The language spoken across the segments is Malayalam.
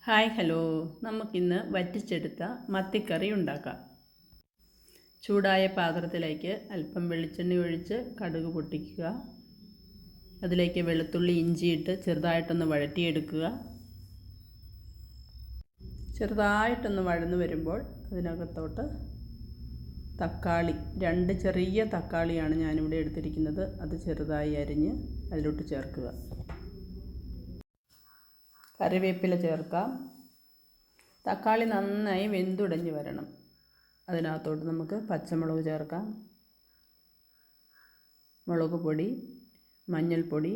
ഹായ് ഹലോ, നമുക്കിന്ന് വറ്റിച്ചെടുത്ത മത്തിക്കറി ഉണ്ടാക്കാം. ചൂടായ പാത്രത്തിലേക്ക് അല്പം വെളിച്ചെണ്ണ ഒഴിച്ച് കടുക് പൊട്ടിക്കുക. അതിലേക്ക് വെളുത്തുള്ളി ഇഞ്ചിയിട്ട് ചെറുതായിട്ടൊന്ന് വഴറ്റിയെടുക്കുക. ചെറുതായിട്ടൊന്ന് വഴന്നു വരുമ്പോൾ അതിനകത്തോട്ട് തക്കാളി, 2 ചെറിയ തക്കാളിയാണ് ഞാനിവിടെ എടുത്തിരിക്കുന്നത്. അത് ചെറുതായി അരിഞ്ഞ് അതിലോട്ട് ചേർക്കുക. കറിവേപ്പില ചേർക്കാം. തക്കാളി നന്നായി വെന്തുടഞ്ഞ് വരണം. അതിനകത്തോട്ട് നമുക്ക് പച്ചമുളക് ചേർക്കാം. മുളക് പൊടി, മഞ്ഞൾപ്പൊടി,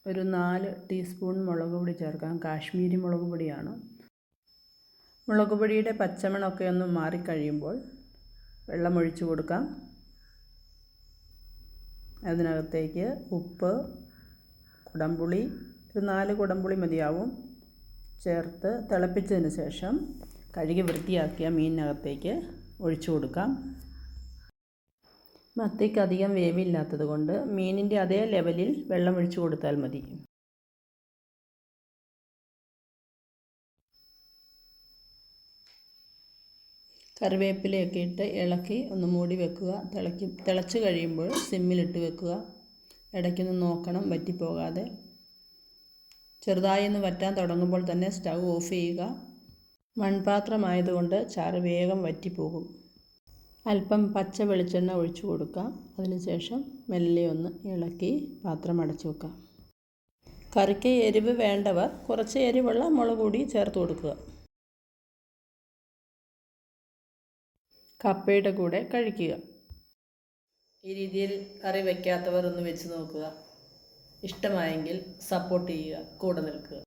ഒരു 4 ടീസ്പൂൺ മുളക് പൊടി ചേർക്കാം. കാശ്മീരി മുളക് പൊടിയാണ്. മുളക് പൊടിയുടെ പച്ചമണമൊക്കെ ഒന്ന് മാറിക്കഴിയുമ്പോൾ വെള്ളമൊഴിച്ച് കൊടുക്കാം. അതിനകത്തേക്ക് ഉപ്പ്, കുടംപുളി, ഒരു 4 കുടംപുളി മതിയാവും, ചേർത്ത് തിളപ്പിച്ചതിന് ശേഷം കഴുകി വൃത്തിയാക്കിയ മീനിനകത്തേക്ക് ഒഴിച്ചു കൊടുക്കാം. മത്തിക്ക് അധികം വേവില്ലാത്തത് കൊണ്ട് മീനിൻ്റെ അതേ ലെവലിൽ വെള്ളം ഒഴിച്ചു കൊടുത്താൽ മതി. കറിവേപ്പിലയൊക്കെ ഇട്ട് ഇളക്കി ഒന്ന് മൂടി വെക്കുക. തിളച്ച് കഴിയുമ്പോൾ സിമ്മിലിട്ട് വെക്കുക. ഇടയ്ക്കൊന്ന് നോക്കണം വറ്റിപ്പോകാതെ. ചെറുതായി ഒന്ന് വറ്റാൻ തുടങ്ങുമ്പോൾ തന്നെ സ്റ്റൗ ഓഫ് ചെയ്യുക. മൺപാത്രമായതുകൊണ്ട് ചാറ് വേഗം വറ്റിപ്പോകും. അല്പം പച്ച വെളിച്ചെണ്ണ ഒഴിച്ചു കൊടുക്കാം. അതിനുശേഷം മെല്ലെ ഒന്ന് ഇളക്കി പാത്രം അടച്ചു വെക്കാം. കറിക്ക് എരിവ് വേണ്ടവർ കുറച്ച് എരിവുള്ള മുളക് പൊടി ചേർത്ത് കൊടുക്കുക. കപ്പയുടെ കൂടെ കഴിക്കുക. ഈ രീതിയിൽ കറി വയ്ക്കാത്തവർ ഒന്ന് വെച്ച് നോക്കുക. ഇഷ്ടമായെങ്കിൽ സപ്പോർട്ട് ചെയ്യുക, കൂടെ നിൽക്കുക.